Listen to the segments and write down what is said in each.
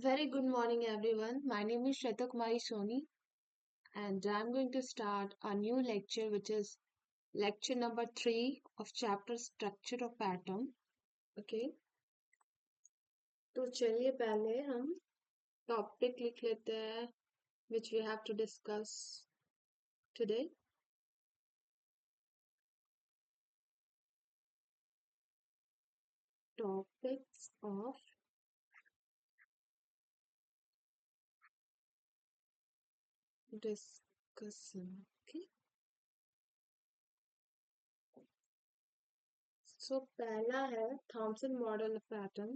Very good morning, everyone. My name is Shweta Kumari Soni, and I'm going to start a new lecture, which is lecture number 3 of chapter Structure of Atom. Okay, तो चलिए पहले हम topic लिख लेते हैं which we have to discuss today. Topics of discussion. Okay, so पहला है Thompson model of atom.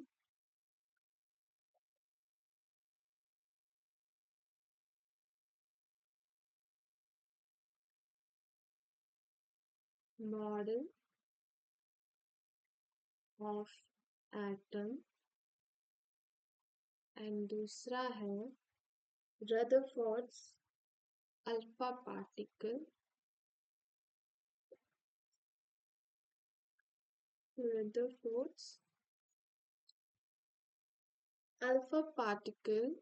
Model of atom and दूसरा है Rutherford's alpha particle. Rutherford's alpha particle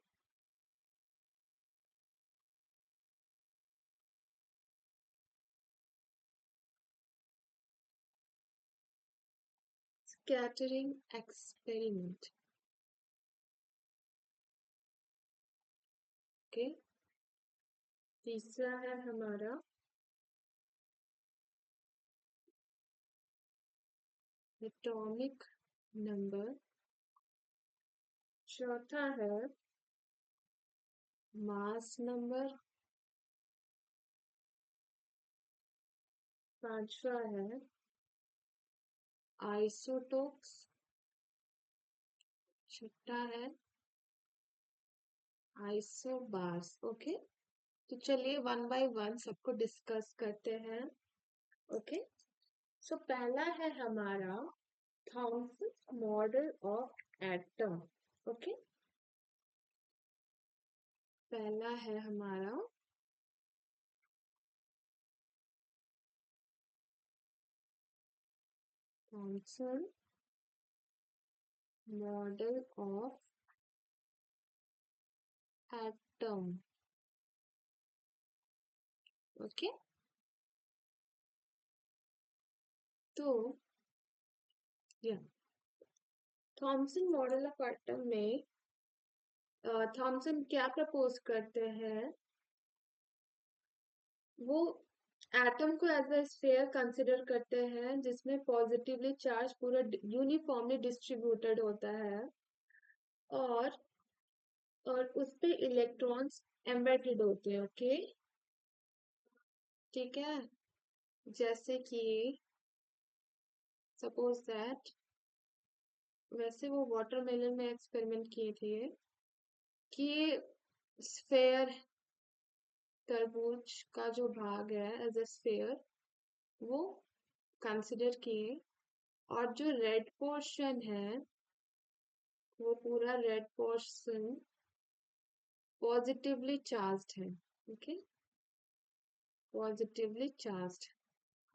scattering experiment. Okay, तीसरा है हमारा एटॉमिक नंबर. चौथा है मास नंबर. पांचवा है आइसोटोप्स. छठा है आइसोबार्स. ओके, तो चलिए वन बाय वन सबको डिस्कस करते हैं. ओके, सो पहला है हमारा Thompson model of atom. Okay, पहला है हमारा Thompson model of atom. Okay, तो या थॉमसन मॉडल ऑफ एटम में थॉमसन क्या प्रपोज करते हैं, वो एटम को एज अ स्फीयर कंसिडर करते हैं जिसमें पॉजिटिवली चार्ज पूरा यूनिफॉर्मली डिस्ट्रीब्यूटेड होता है और उस पे इलेक्ट्रॉन्स एम्बेडेड होते हैं. ओके, ठीक है. जैसे कि सपोज दैट, वैसे वो वाटरमेलन में एक्सपेरिमेंट किए थे कि स्फेयर, तरबूज का जो भाग है एज अ स्फेयर, वो कंसिडर किए और जो रेड पोर्शन है वो पूरा रेड पोर्शन पॉजिटिवली चार्ज्ड है. Okay, positively charged.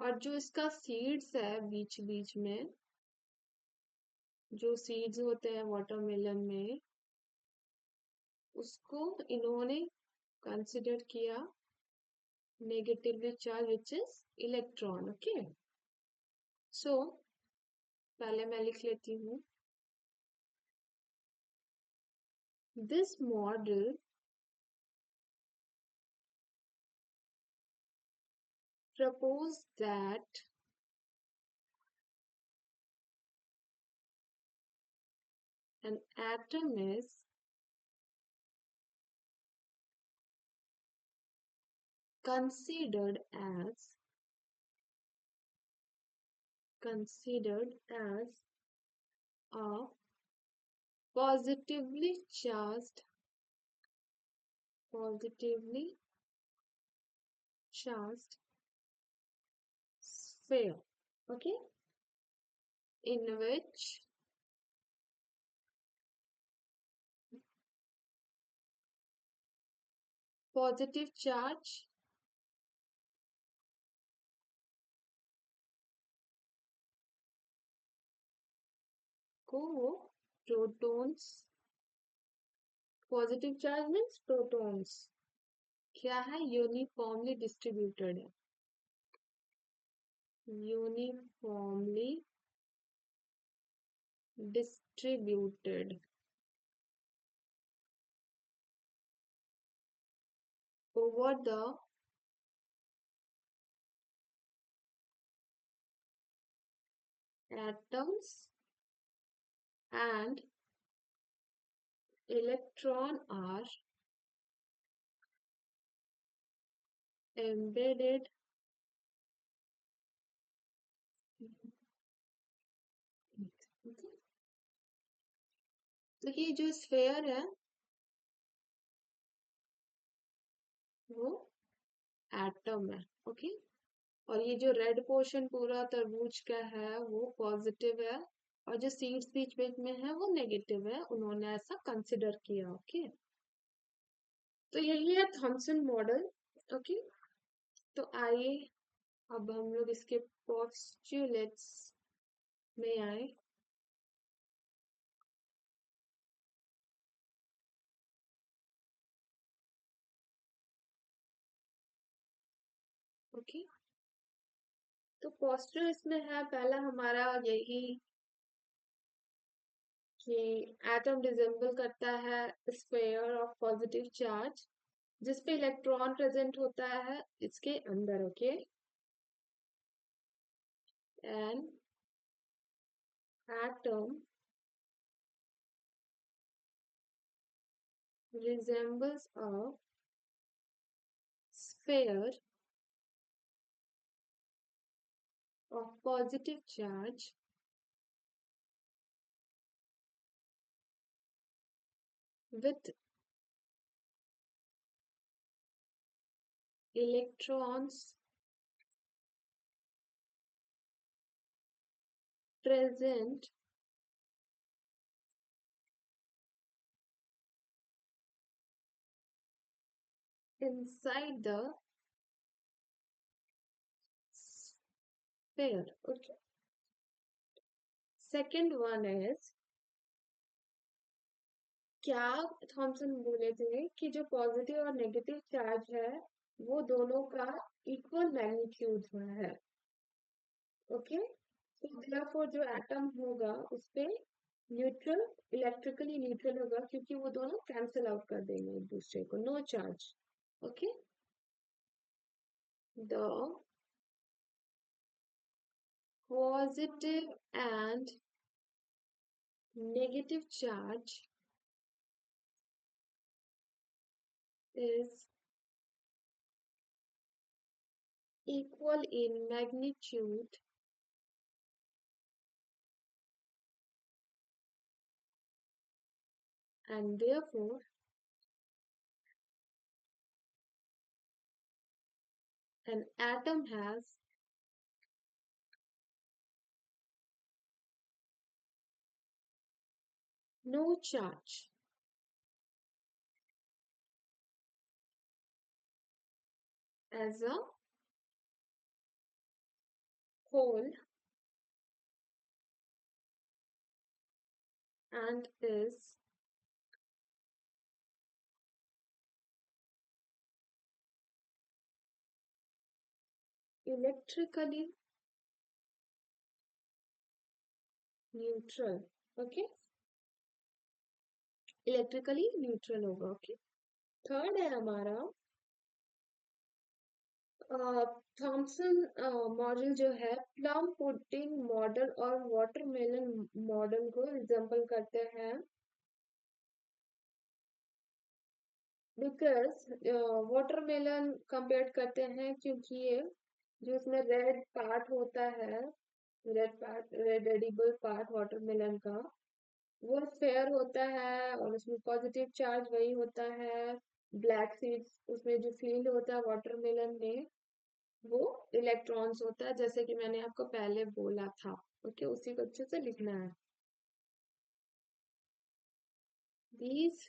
और जो इसका सीड्स है बीच बीच में, जो सीड्स होते हैं वाटरमेलन में, उसको इन्होंने कंसिडर किया negatively charge which is electron. Okay, so पहले मैं लिख लेती हूँ. This model propose that an atom is considered as a positively charged sphere. Okay, in which positive charge को वो protons positive charge means protons क्या है, यूनिफॉर्मली डिस्ट्रीब्यूटेड है, uniformly distributed over the atoms and electron are embedded तो ये जो sphere है वो एटम है, ओके। और ये जो रेड पोर्शन पूरा तरबूज का है वो पॉजिटिव है, और जो सीड्स बीच बीच में है वो नेगेटिव है, उन्होंने ऐसा कंसिडर किया, ओके। तो यही है थॉमसन मॉडल, ओके। तो आइए अब हम लोग इसके पोस्टुलेट्स में आए। ओके, तो पोस्टुलेट्स में है पहला हमारा यही कि एटम रिजेंबल करता है स्फेयर ऑफ पॉजिटिव चार्ज जिसपे इलेक्ट्रॉन प्रेजेंट होता है इसके अंदर, okay. An atom resembles a sphere of positive charge with electrons present inside the sphere, okay. Second one is क्या थॉमसन बोले थे कि जो पॉजिटिव और नेगेटिव चार्ज है वो दोनों का इक्वल मैग्नीट्यूड है, ओके। तो therefore जो एटम होगा उसपे न्यूट्रल, इलेक्ट्रिकली न्यूट्रल होगा क्योंकि वो दोनों कैंसिल आउट कर देंगे एक दूसरे को, no charge, okay. The positive and negative charge is equal in magnitude and therefore an atom has no charge. As a whole and is electrically neutral, okay, electrically neutral होगा, okay. Third है हमारा Thompson model जो है plum pudding model और watermelon model को example करते हैं, because watermelon compare करते हैं क्योंकि ये जो इसमें रेड पार्ट होता है, red part, red edible part watermelon का वो फेयर होता है और उसमें पॉजिटिव चार्ज वही होता है। ब्लैक सीड्स उसमें जो फील्ड होता है वाटरमेलन में वो इलेक्ट्रॉन्स होता है, जैसे कि मैंने आपको पहले बोला था, ओके। उसी को अच्छे से लिखना है। These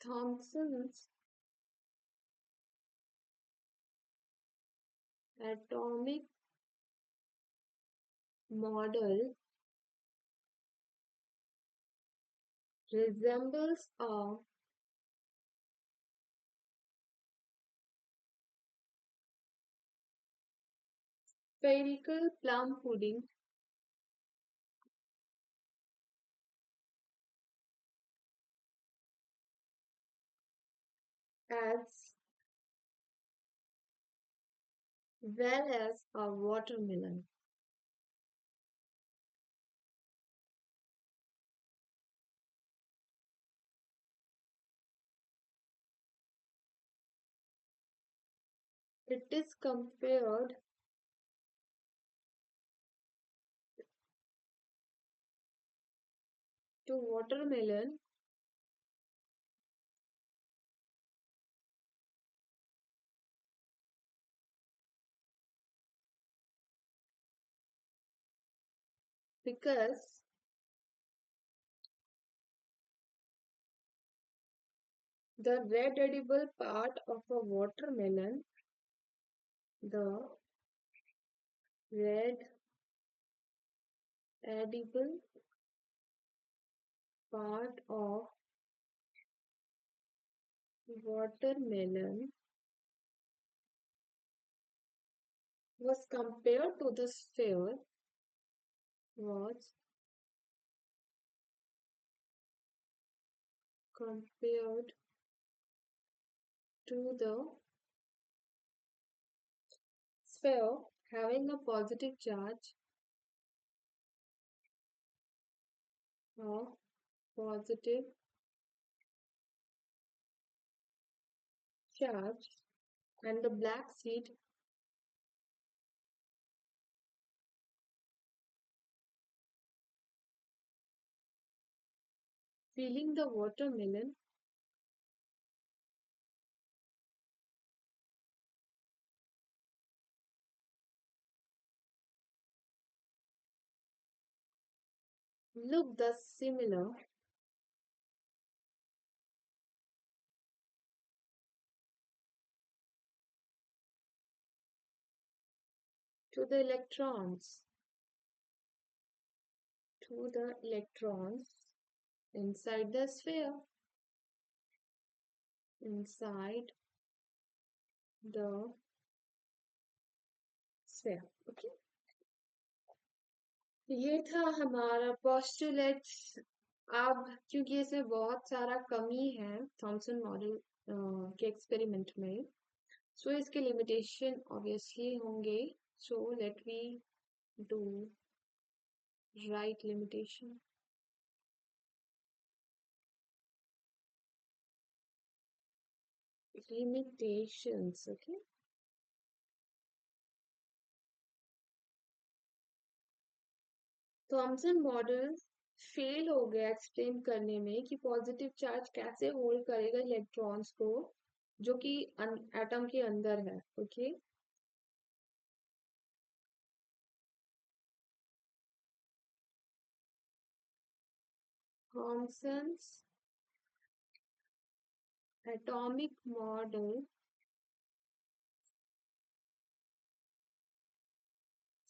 Thomson's atomic model resembles a spherical plum pudding as well as a watermelon. It is compared to watermelon because the red edible part of a watermelon, the red edible part of watermelon was compared to the sphere was compared to the sphere having a positive charge or positive charge and the black seed filling the watermelon. Look thus similar to the electrons inside the sphere inside the sphere. Okay, ये था हमारा postulates. अब क्योंकि इसमें बहुत सारा कमी है थॉमसन मॉडल के एक्सपेरिमेंट में, सो इसके लिमिटेशन ऑब्वियसली होंगे. So let we do right limitation. limitations. Okay, Thomson model fail हो गया एक्सप्लेन करने में कि पॉजिटिव चार्ज कैसे होल्ड करेगा इलेक्ट्रॉन्स को जो कि एटम के अंदर है. Okay, Thomson's atomic model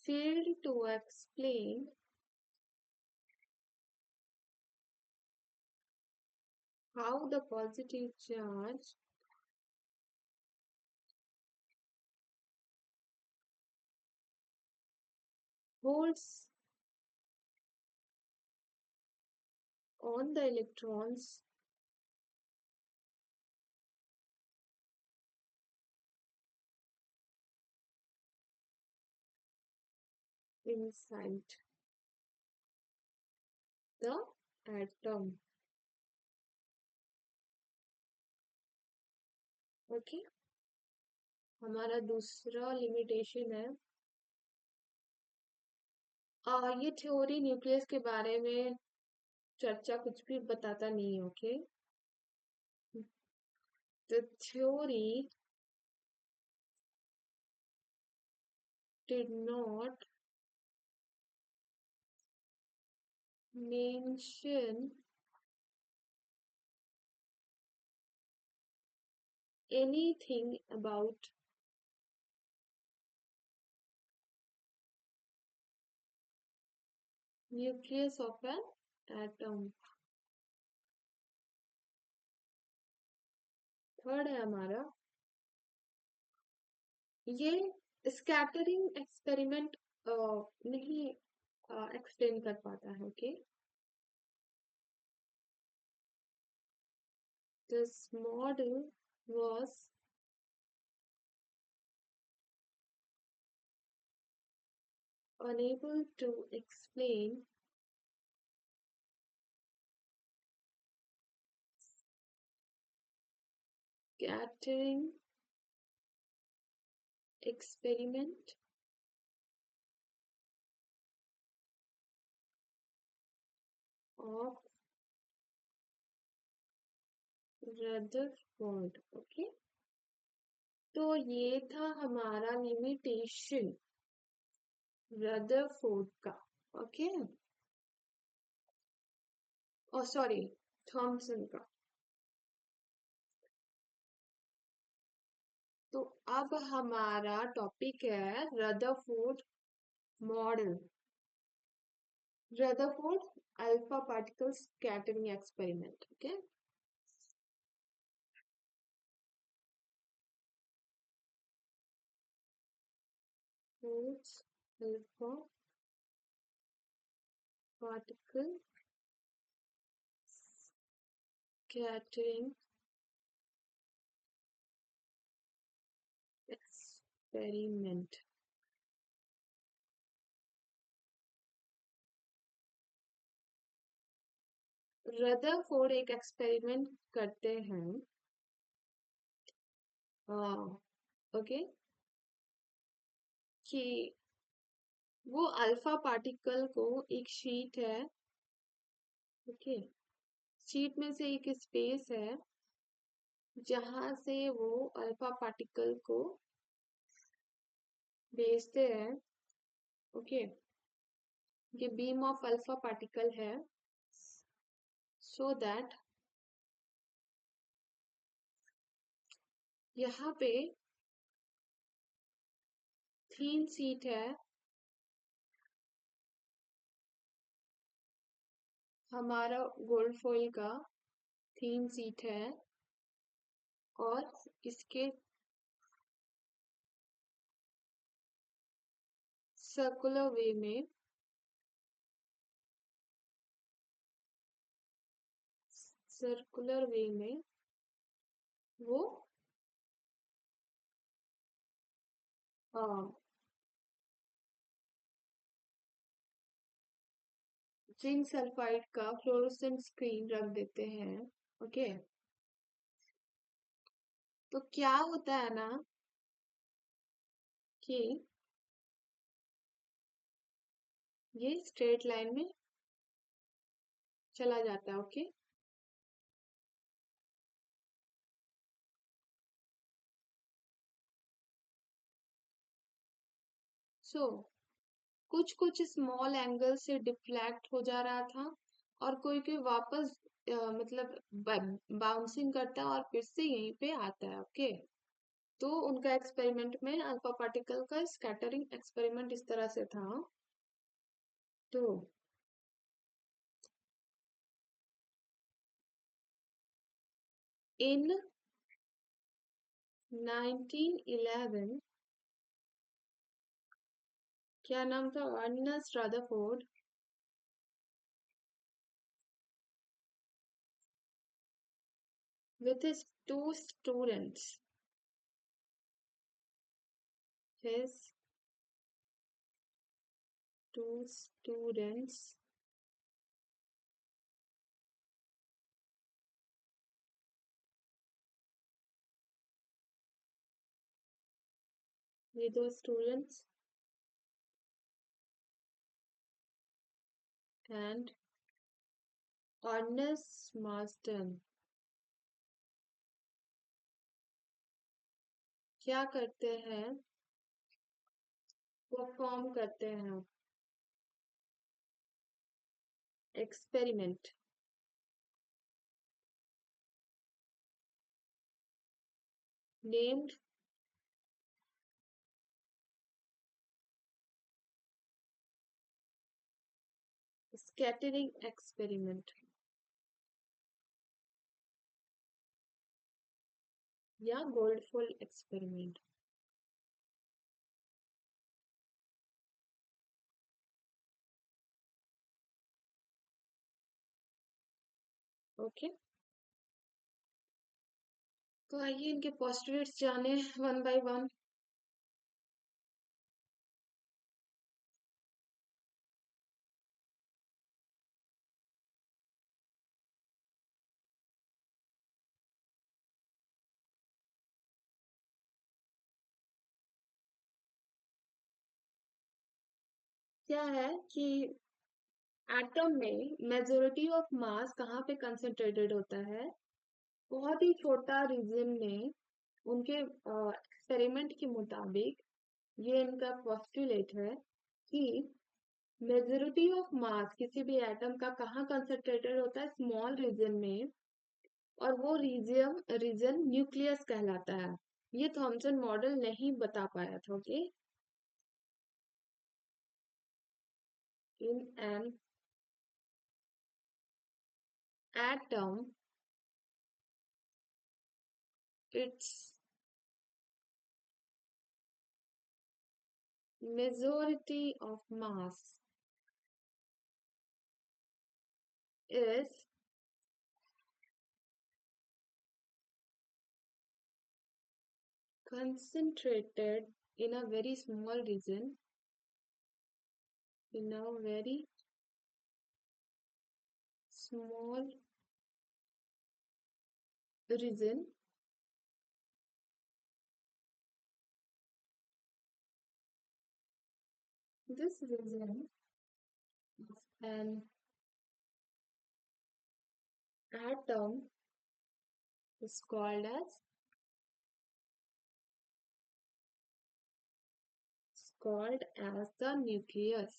failed to explain how the positive charge holds on the electrons inside the atom. Okay, हमारा दूसरा लिमिटेशन है ये थ्योरी न्यूक्लियस के बारे में चर्चा कुछ भी बताता नहीं है. Okay, the theory did not mention anything about nucleus of an atom. Third है हमारा, ये स्कैटरिंग एक्सपेरिमेंट नहीं एक्सप्लेन कर पाता है. Okay, this model was unable to explain scattering experiment of Rutherford. Okay, तो ये था हमारा लिमिटेशन रदरफोर्ड का. ओके, ओ सॉरी, थॉमसन का. तो अब हमारा टॉपिक है Rutherford model, Rutherford alpha particle scattering experiment. Okay, alpha particle scattering experiment. Rutherford एक एक्सपेरिमेंट करते हैं. ओके, कि वो अल्फा पार्टिकल को, एक शीट है. ओके, शीट में से एक स्पेस है जहां से वो अल्फा पार्टिकल को भेजते हैं. ओके, ये बीम ऑफ अल्फा पार्टिकल है, सो दैट यहाँ पे थीन शीट है, हमारा गोल्ड फॉइल का थीन शीट है, और इसके सर्कुलर वे में, सर्कुलर वे में वो जिंक सल्फाइड का फ्लोरोसेंट स्क्रीन रख देते हैं. ओके, तो क्या होता है ना कि ये स्ट्रेट लाइन में चला जाता है. ओके, सो कुछ कुछ स्मॉल एंगल से डिफ्लेक्ट हो जा रहा था, और कोई कोई वापस मतलब बाउंसिंग करता है और फिर से यहीं पे आता है. ओके, तो उनका एक्सपेरिमेंट में अल्फा पार्टिकल का स्कैटरिंग एक्सपेरिमेंट इस तरह से था. तो इन 1911, क्या नाम था, Ernest Rutherford, with his two students, his two students ये दो स्टूडेंट्स एंड अर्नेस्ट मार्स्टन क्या करते हैं, परफॉर्म करते हैं एक्सपेरिमेंट नेम्ड स्कैटरिंग एक्सपेरिमेंट. या गोल्डफुल एक्सपेरिमेंट। ओके, तो आइए इनके पोस्टुलेट्स जाने वन बाय वन। क्या है कि एटम में मेजोरिटी ऑफ मास कहाँ पे कंसंट्रेटेड होता है? बहुत ही छोटा रीजन में। उनके एक्सपेरिमेंट के मुताबिक ये इनका पोस्टुलेट है कि मेजोरिटी ऑफ मास किसी भी एटम का कहाँ कंसंट्रेटेड होता है? स्मॉल रीजन में। और वो रीजन न्यूक्लियस कहलाता है। ये थॉमसन मॉडल नहीं बता पाया था। Okay, in an atom its majority of mass is concentrated in a very small region, in a very small region. This region of an atom is called as the nucleus.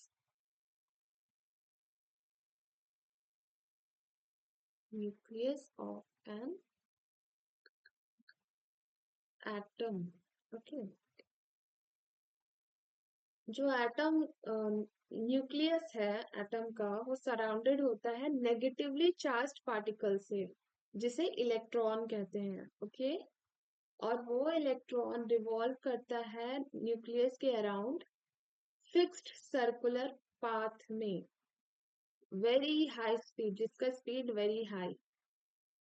Nucleus of an atom. Okay. जो atom nucleus है atom का, वो surrounded होता है negatively charged particle से, जिसे electron कहते हैं। ओके, और वो इलेक्ट्रॉन रिवॉल्व करता है न्यूक्लियस के अराउंड फिक्स्ड सर्कुलर पाथ में, वेरी हाई स्पीड, जिसका speed very high.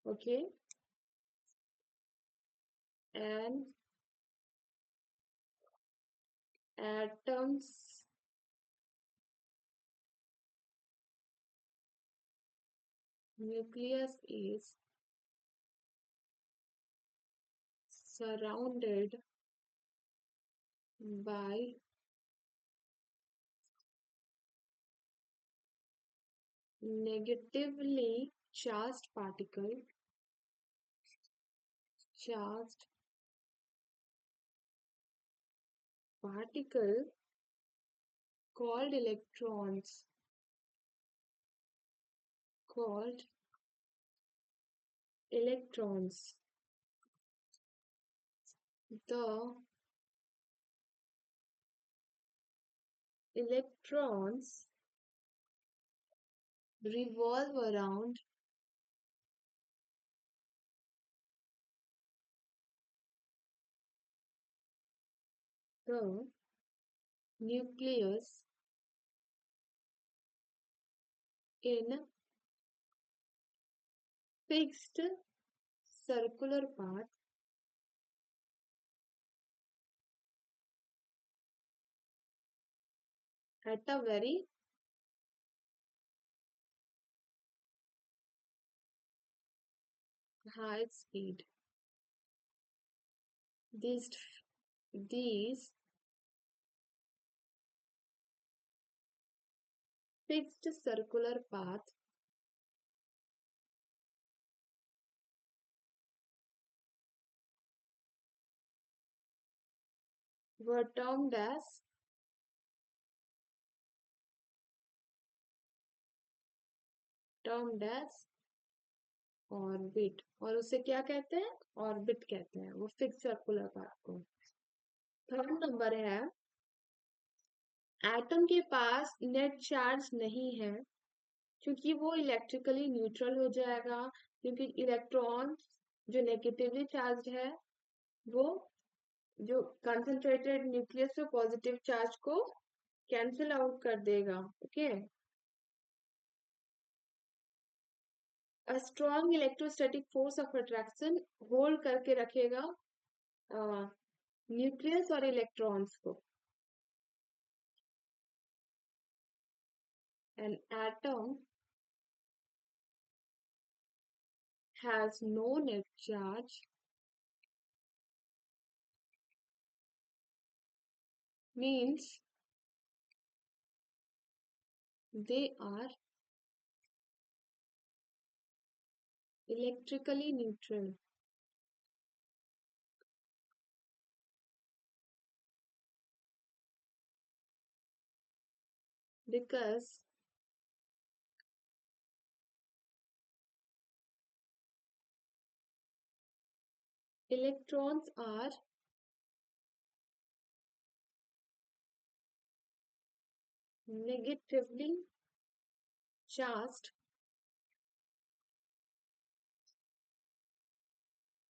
Okay, and atoms nucleus is surrounded by negatively charged particle called called electrons. The electrons revolve around the nucleus in fixed circular path at a very high speed. These fixed circular path were termed as orbit. और उसे क्या कहते हैं? Orbit कहते हैं वो fix circular path को। Third number है, एटम के पास नेट चार्ज नहीं है, क्योंकि वो इलेक्ट्रिकली न्यूट्रल हो जाएगा, क्योंकि इलेक्ट्रॉन जो नेगेटिवली चार्ज है वो जो कंसंट्रेटेड न्यूक्लियस है पॉजिटिव चार्ज को कैंसिल आउट कर देगा. Okay. A strong electrostatic force of attraction hold करके रखेगा न्यूक्लियस और इलेक्ट्रॉन्स को. An atom has no net charge means they are electrically neutral because electrons are negatively charged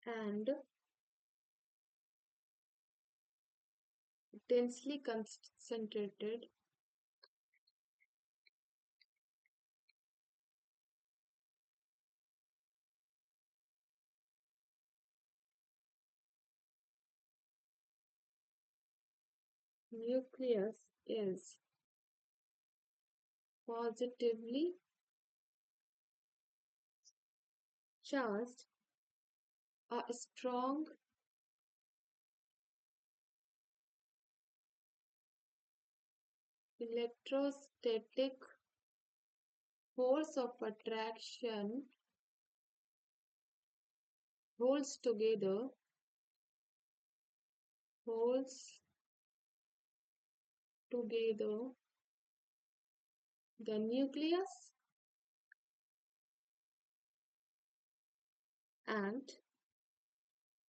and densely concentrated nucleus is positively charged. A strong electrostatic force of attraction holds holds together the nucleus and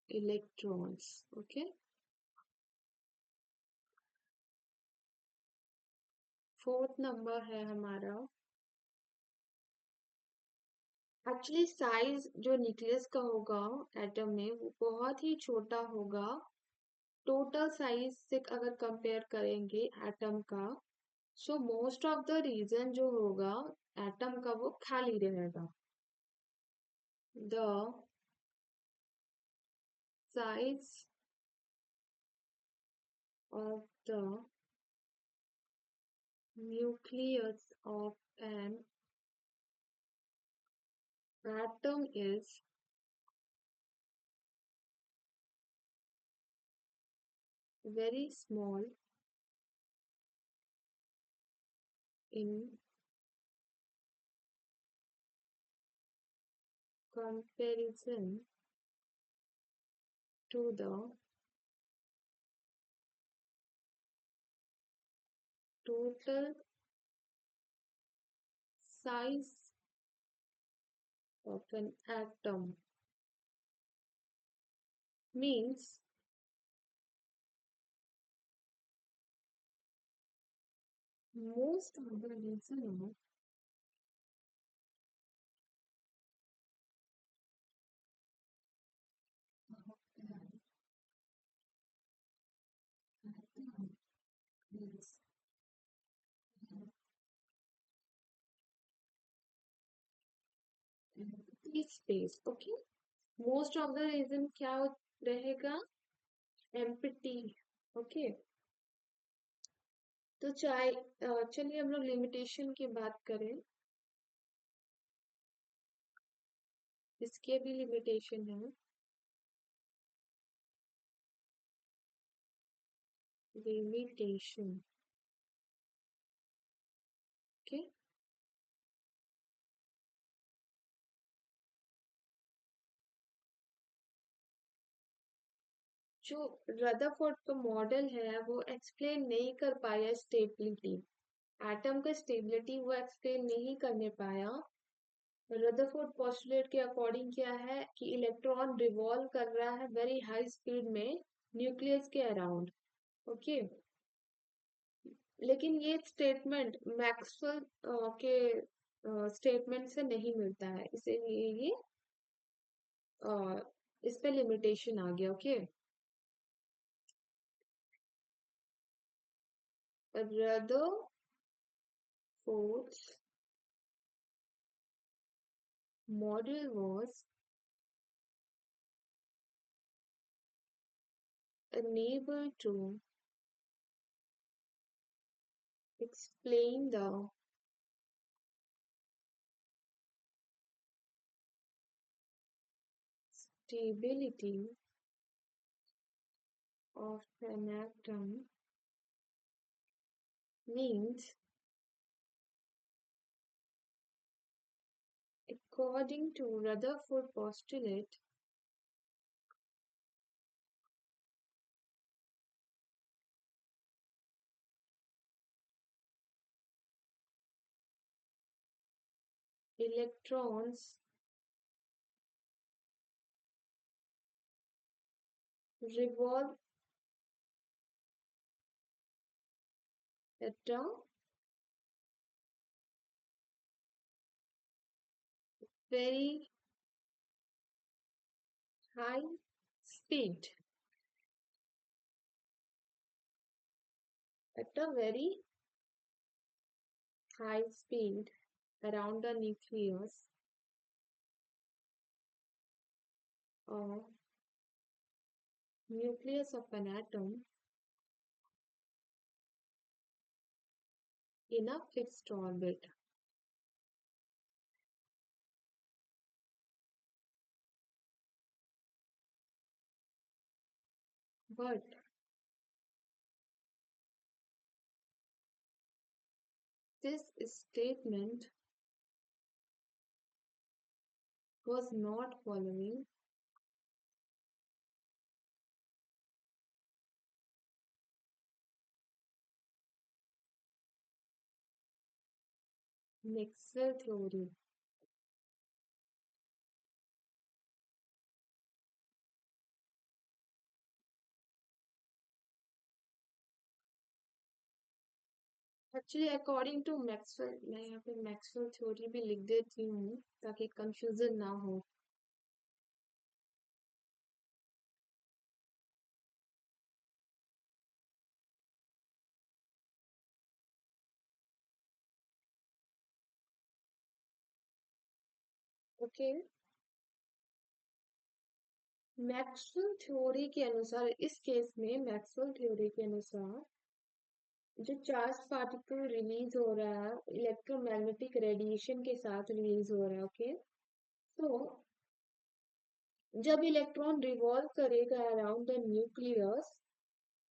electrons. Okay. Fourth number है हमारा. Actually size जो nucleus का होगा atom में वो बहुत ही छोटा होगा टोटल साइज से अगर कंपेयर करेंगे एटम का. So most of the region जो होगा एटम का वो खाली रहेगा. The size of the nucleus of an atom is very small in comparison to the total size of an atom. Means most of the reason is empty space. Okay. Most of the reason क्या रहेगा empty. Okay. तो चलिए हम लोग limitation की बात करें. इसके भी लिमिटेशन है. लिमिटेशन. ओके. जो रदरफोर्ड का मॉडल है वो एक्सप्लेन नहीं कर पाया स्टेबिलिटी. एटम का स्टेबिलिटी वो एक्सप्लेन नहीं करने पाया. रदरफोर्ड पोस्टुलेट के अकॉर्डिंग क्या है कि इलेक्ट्रॉन रिवॉल्व कर रहा है वेरी हाई स्पीड में न्यूक्लियस के अराउंड. ओके. लेकिन ये स्टेटमेंट मैक्सवेल के स्टेटमेंट से नहीं मिलता है इसीलिए ये इस पे लिमिटेशन आ गया. Okay. Rutherford's model was unable to explain the stability of an atom means, according to Rutherford postulate, electrons revolve at a very high speed. At a very high speed around the or nucleus of an atom in a fixed orbit. But this statement was not following Maxwell theory. Actually according to Maxwell, मैं यहाँ पे Maxwell theory भी लिख देती हूँ ताकि confusion ना हो. ओके, मैक्सवेल थ्योरी के अनुसार, इस केस में मैक्सवेल थ्योरी के अनुसार जो चार्ज पार्टिकल रिलीज हो रहा है इलेक्ट्रोमैग्नेटिक रेडिएशन के साथ रिलीज हो रहा है. ओके, तो जब इलेक्ट्रॉन रिवॉल्व करेगा अराउंड द न्यूक्लियस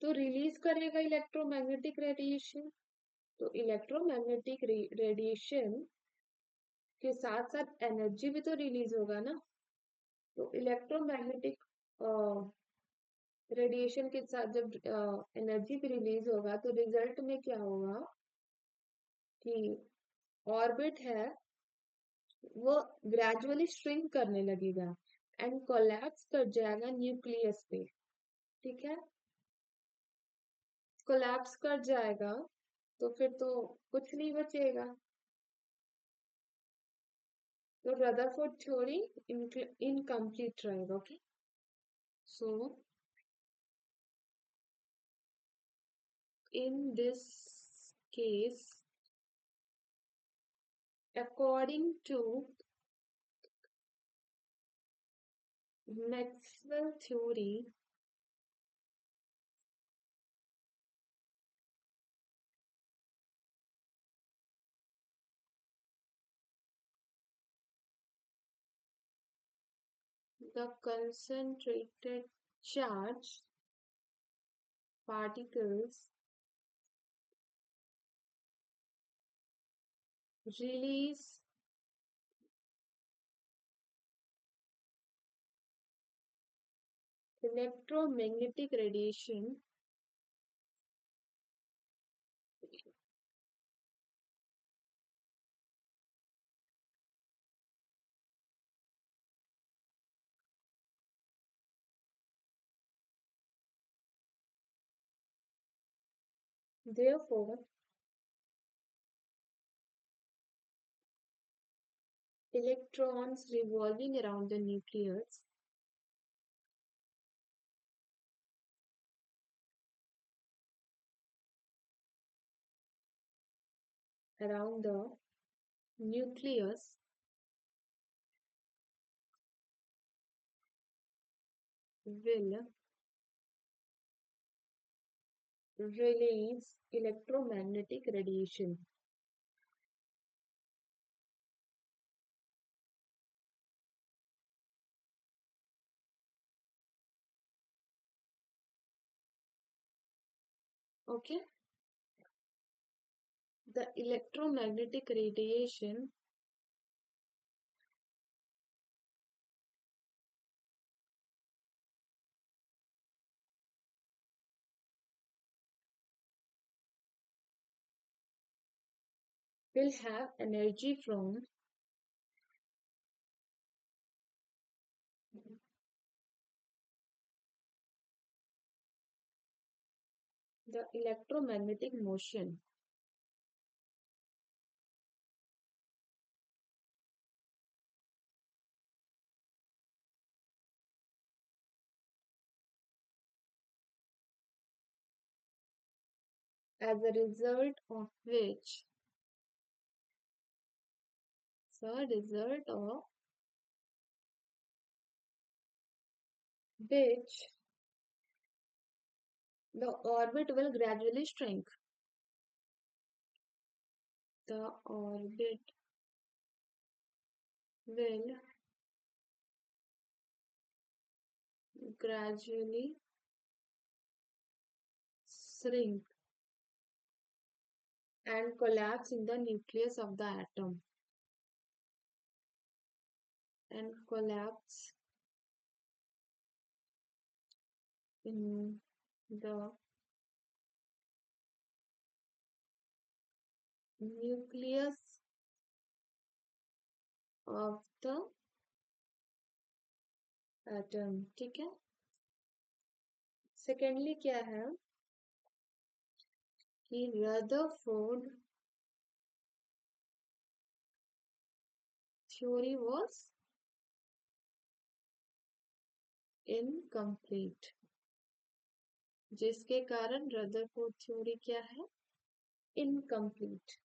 तो रिलीज करेगा इलेक्ट्रोमैग्नेटिक रेडिएशन. तो इलेक्ट्रोमैग्नेटिक रेडिएशन के साथ साथ एनर्जी भी तो रिलीज होगा ना. तो इलेक्ट्रोमैग्नेटिक रेडिएशन के साथ जब एनर्जी भी रिलीज होगा तो रिजल्ट में क्या होगा कि ऑर्बिट है वो ग्रेजुअली श्रिंक करने लगेगा एंड कोलैप्स कर जाएगा न्यूक्लियस पे. ठीक है, कोलैप्स कर जाएगा तो फिर तो कुछ नहीं बचेगा. तो रदरफोर्ड थ्योरी इनकम्प्लीट रहेगा. Okay, so in this case, according to Maxwell theory, the concentrated charge particles release electromagnetic radiation therefore electrons revolving around the nucleus around the nucleus will release electromagnetic radiation. Okay, the electromagnetic radiation will have energy from the electromagnetic motion. As a result of which, the result of which the orbit will gradually shrink. The orbit will gradually shrink and collapse in the nucleus of the atom and collapse in the nucleus of the atom. ठीक है. Secondly क्या है कि Rutherford theory was incomplete, जिसके कारण Rutherford theory क्या है, incomplete,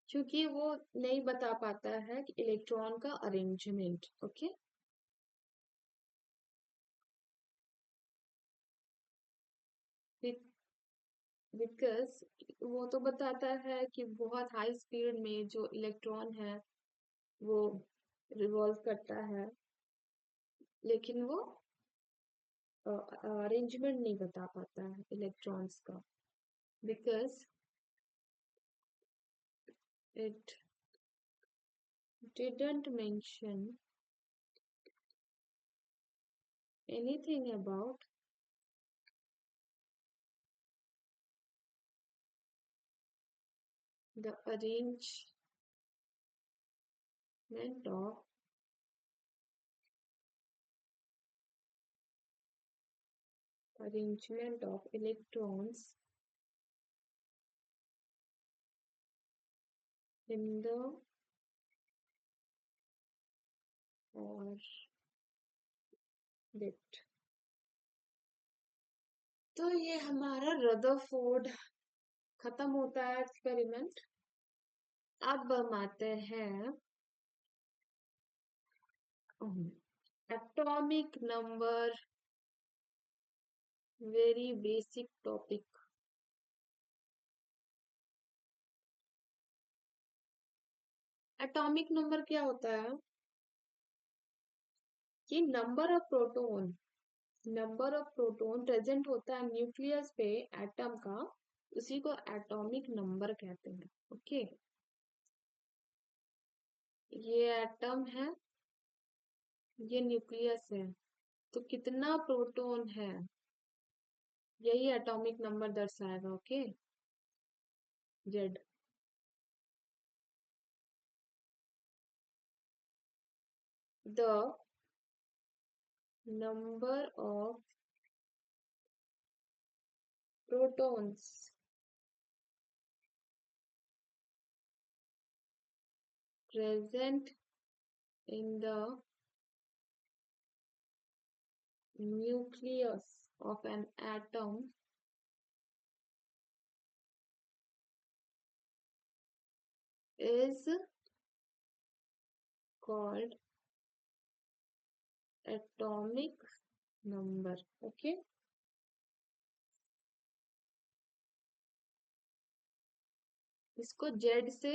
क्योंकि वो नहीं बता पाता है कि इलेक्ट्रॉन का अरेंजमेंट. ओके, बिकॉज वो तो बताता है कि बहुत हाई स्पीड में जो इलेक्ट्रॉन है वो रिवॉल्व करता है, लेकिन वो अरेंजमेंट नहीं बता पाता है इलेक्ट्रॉन्स का, because it didn't mention anything about the of arrangement of electrons in the orbit. तो ये हमारा रदरफोर्ड खत्म होता है एक्सपेरिमेंट. अब हम आते हैं atomic number, very basic topic. Atomic number क्या होता है कि नंबर ऑफ प्रोटोन प्रेजेंट होता है न्यूक्लियस पे एटम का, उसी को एटॉमिक नंबर कहते हैं. ओके, ये एटम है, ये न्यूक्लियस है, तो कितना प्रोटोन है यही एटॉमिक नंबर दर्शाएगा. Okay, Z. The number of protons present in the nucleus of an atom is called atomic number. Okay, इसको Z से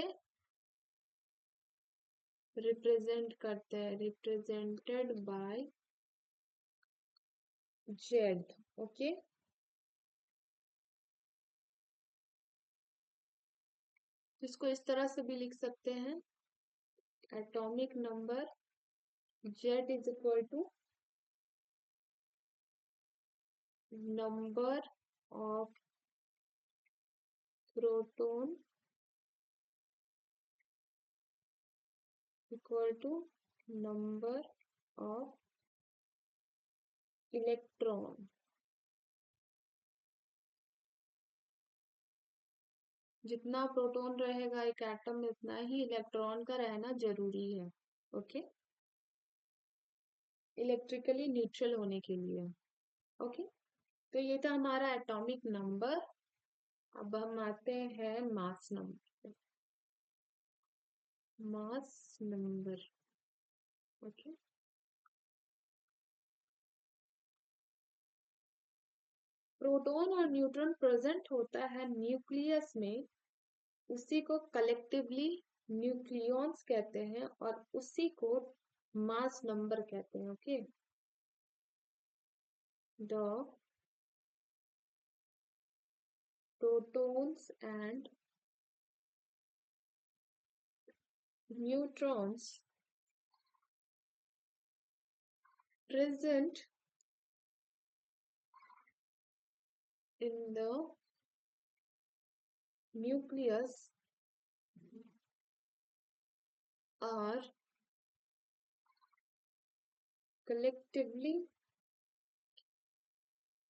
रिप्रेजेंट करते हैं, रिप्रेजेंटेड बाय Z. ओके, इसको इस तरह से भी लिख सकते हैं, atomic number Z is equal to number of proton equal to number of electron. जितना प्रोटॉन रहेगा एक एटम में उतना ही इलेक्ट्रॉन का रहना जरूरी है. ओके, इलेक्ट्रिकली न्यूट्रल होने के लिए. ओके, तो ये था हमारा एटॉमिक नंबर. अब हम आते हैं mass number. Mass number. Okay, proton और न्यूट्रॉन प्रेजेंट होता है न्यूक्लियस में, उसी को कलेक्टिवली न्यूक्लियॉन्स कहते हैं और उसी को मास नंबर कहते हैं. Okay, the protons and neutrons present in the nucleus are collectively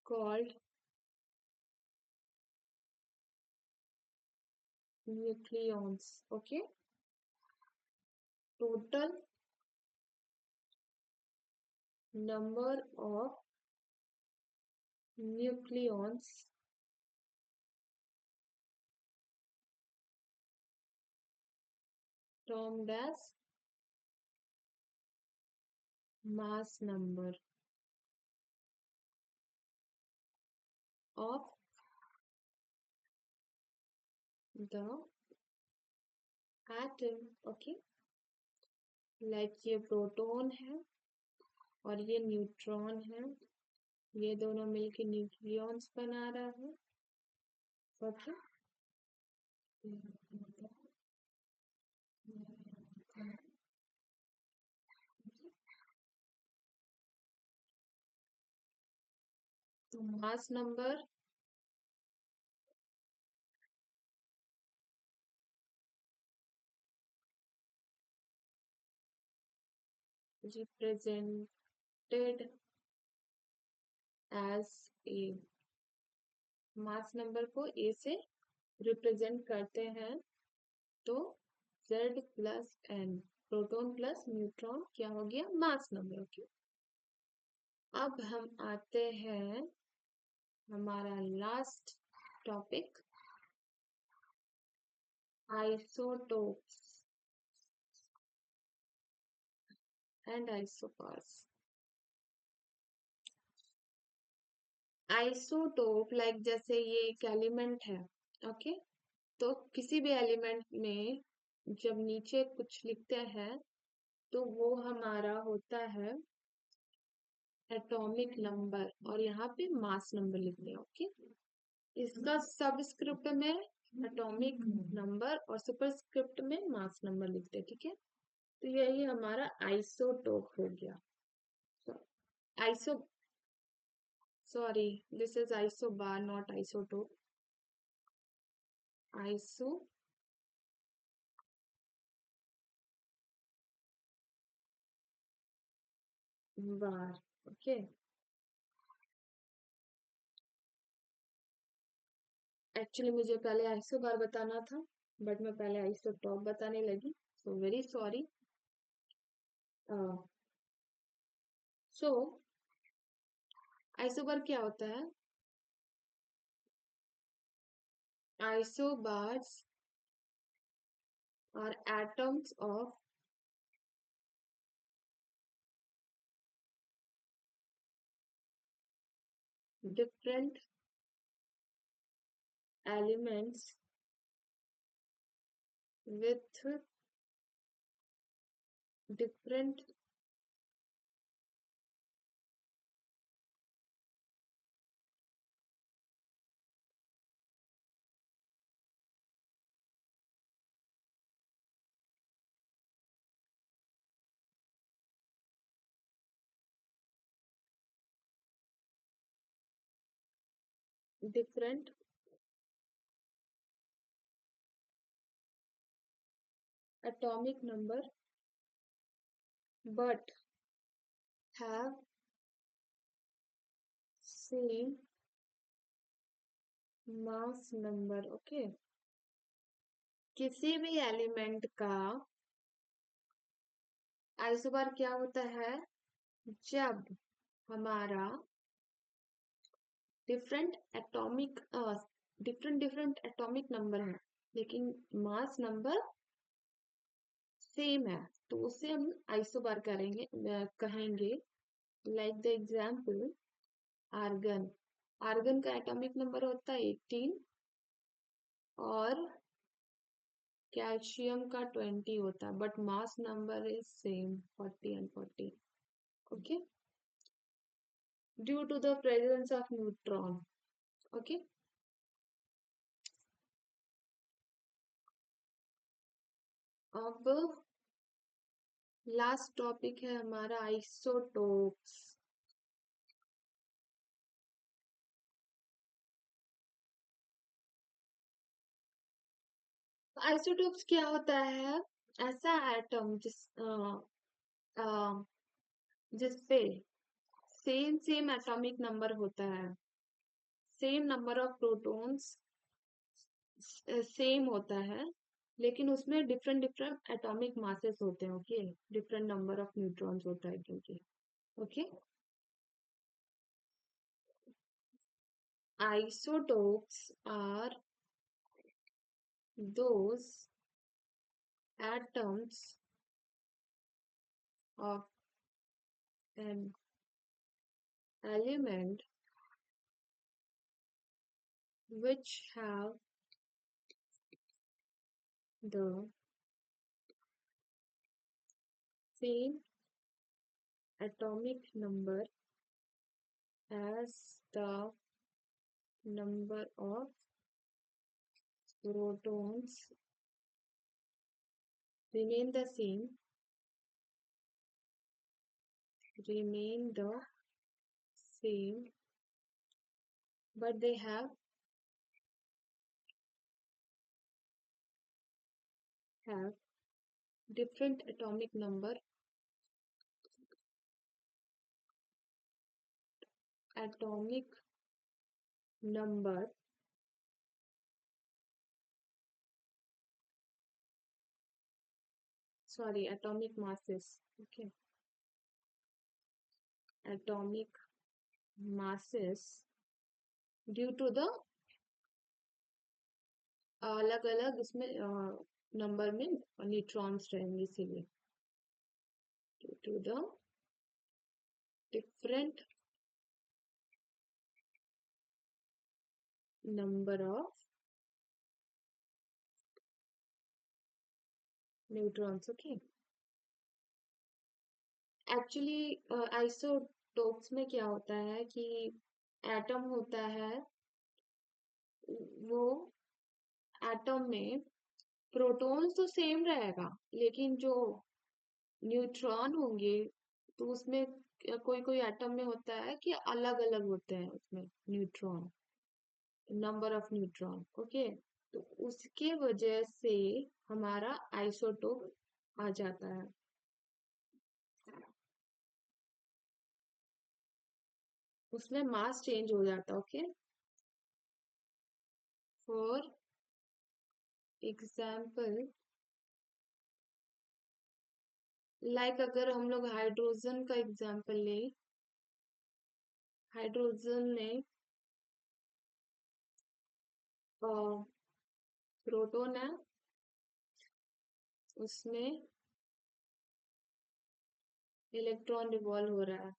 called nucleons. Okay, total number of nucleons termed as mass number of the atom. Okay, like ये proton है और ये न्यूट्रॉन है, ये दोनों मिलके न्यूक्लियॉन्स बना रहा है. ओके, तो mass number represented as A, mass number को ए से रिप्रेजेंट करते हैं, तो Z plus N, proton plus neutron क्या हो गया, मास नंबर. ओके, अब हम आते हैं हमारा last topic, isotopes and isobars. Isotope like जैसे ये एक एलिमेंट है. ओके, तो किसी भी एलिमेंट में जब नीचे कुछ लिखते हैं तो वो हमारा होता है एटॉमिक नंबर और यहाँ पे मास नंबर लिखते हैं. ओके, इसका सबस्क्रिप्ट में एटॉमिक नंबर और सुपरस्क्रिप्ट में मास नंबर लिखते हैं. ठीक है, तो यही हमारा आइसोटोप हो गया. Iso sorry, this is isobar not isotope. Iso bar. Okay, actually मुझे पहले आइसो बार बताना था बट मैं पहले आइसोटॉप बताने लगी, सो वेरी सॉरी. सो आइसोबार क्या होता है, isobars are atoms of different elements with different different atomic number but have same mass number. Okay, किसी भी एलिमेंट का आइसोबार क्या होता है? जब हमारा different atomic different different atomic number है लेकिन मास नंबर सेम है, तो उसे हम आइसोबार करेंगे, कहेंगे। Like the example argon. Argon का एटॉमिक नंबर होता है 18 और कैल्शियम का 20 होता है, but mass number is same 40 and 40। Okay, due to the presence of neutron. Okay, अब लास्ट टॉपिक है हमारा आइसोटोप्स। आइसोटोप्स क्या होता है? ऐसा एटम जिसपे सेम सेम एटॉमिक नंबर होता है, same number of protons same होता है, लेकिन उसमें डिफरेंट डिफरेंट एटॉमिक मासेस होते हैं। Okay, different number of neutrons होता है क्योंकि। Okay, isotopes are those atoms of an element which have the same atomic number as the number of protons remain the same, remain the same, but they have different atomic number sorry atomic masses. Okay, atomic masses due to the अलग अलग इसमें number में neutrons रहेंगे, इसीलिए due to the different number of neutrons. Okay, actually isotopes में क्या होता है कि एटम होता है, वो एटम में प्रोटॉन्स तो सेम रहेगा, लेकिन जो न्यूट्रॉन होंगे तो उसमें कोई कोई एटम में होता है कि अलग अलग होते हैं उसमें neutron, number of neutron. Okay, तो उसके वजह से हमारा आइसोटोप आ जाता है। उसमें मास चेंज हो जाता है। ओके, फॉर एग्जाम्पल लाइक अगर हम लोग हाइड्रोजन का एग्जाम्पल ले, हाइड्रोजन में प्रोटॉन है उसमें इलेक्ट्रॉन रिवॉल्व हो रहा है,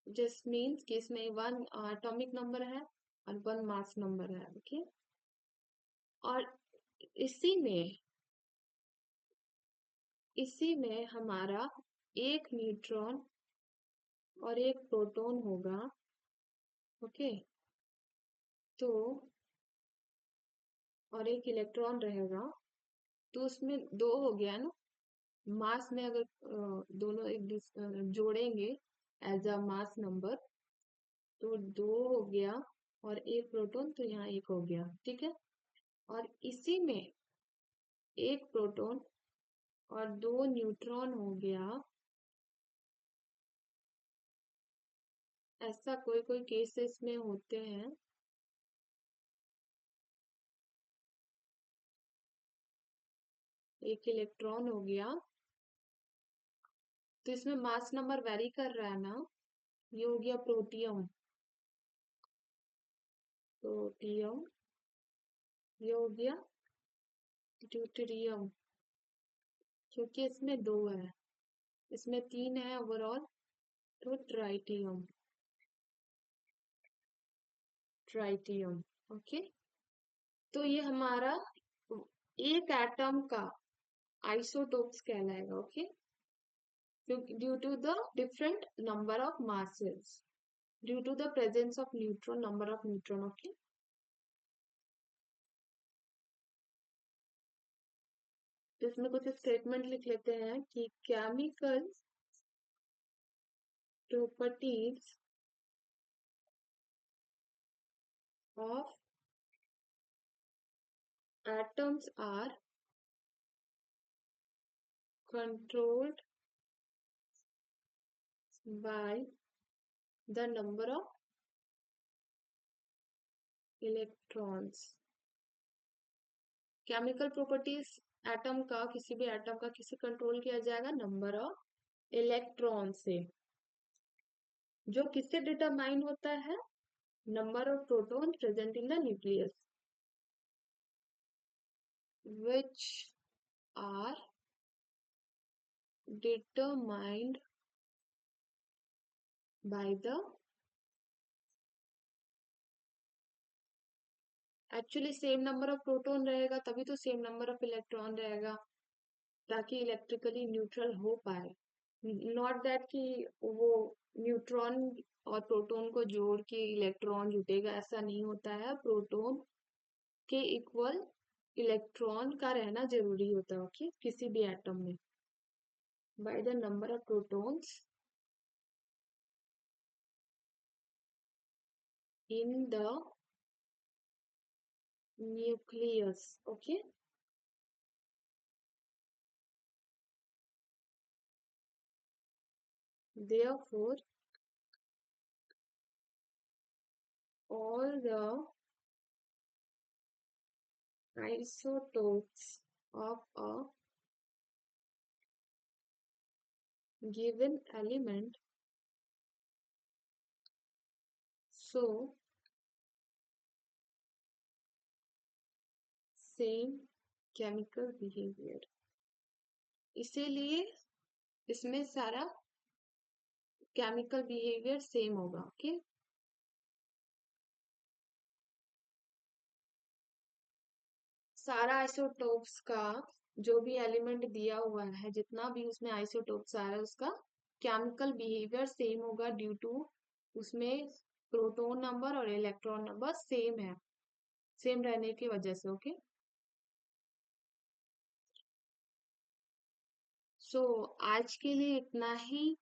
जिस मीन्स कि इसमें 1 एटॉमिक नंबर है और 1 मास नंबर है। ओके, और इसी में हमारा एक न्यूट्रॉन और एक प्रोटॉन होगा। ओके, तो और एक इलेक्ट्रॉन रहेगा, तो उसमें दो हो गया ना। मास में अगर दोनों जोड़ेंगे एज अ मास नंबर, तो दो हो गया, और एक प्रोटॉन, तो यहाँ एक हो गया। ठीक है, और इसी में एक प्रोटॉन और दो न्यूट्रॉन हो गया। ऐसा कोई कोई केसेस में होते हैं। एक इलेक्ट्रॉन हो गया, तो इसमें मास नंबर वेरी कर रहा है ना। ये हो गया प्रोटियम, प्रोटियम। ये हो गया ड्यूटेरियम, क्योंकि इसमें दो है, इसमें तीन है ओवरऑल, तो ट्राइटियम, ट्राइटियम। ओके, तो ये हमारा एक एटम का आइसोटोप्स कहलाएगा। Okay, due to the different number of masses, due to the presence of neutron, number of neutron. Okay, इसमें कुछ स्टेटमेंट लिख लेते हैं कि chemical properties of atoms are controlled by the number of electrons। Chemical properties atom का, किसी भी atom का किसे कंट्रोल किया जाएगा? नंबर ऑफ इलेक्ट्रॉन से। जो किससे डिटरमाइन होता है? Number of proton present in the nucleus, which are determined by the, actually same number of proton रहेगा तभी तो सेम नंबर ऑफ इलेक्ट्रॉन रहेगा, ताकि इलेक्ट्रिकली न्यूट्रल हो पाए। नॉट दैट कि वो न्यूट्रॉन और प्रोटॉन को जोड़ के इलेक्ट्रॉन जुटेगा, ऐसा नहीं होता है। प्रोटॉन के इक्वल इलेक्ट्रॉन का रहना जरूरी होता है। ओके, किसी भी एटम में, by the number of protons in the nucleus. Okay, therefore all the isotopes of a given element show same chemical behavior। इसीलिए इसमें सारा केमिकल बिहेवियर सेम होगा। ओके, सारा आइसोटोप्स का जो भी एलिमेंट दिया हुआ है, जितना भी उसमें आइसोटोप्स आ रहा है, उसका केमिकल बिहेवियर सेम होगा, ड्यू टू उसमें प्रोटॉन नंबर और इलेक्ट्रॉन नंबर सेम है, सेम रहने की वजह से। ओके, सो आज के लिए इतना ही।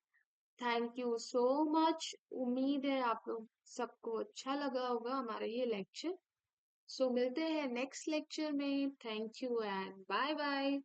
Thank you so much. उम्मीद है आप लोग सबको अच्छा लगा होगा हमारा ये लेक्चर। सो मिलते हैं नेक्स्ट लेक्चर में। Thank you and bye bye.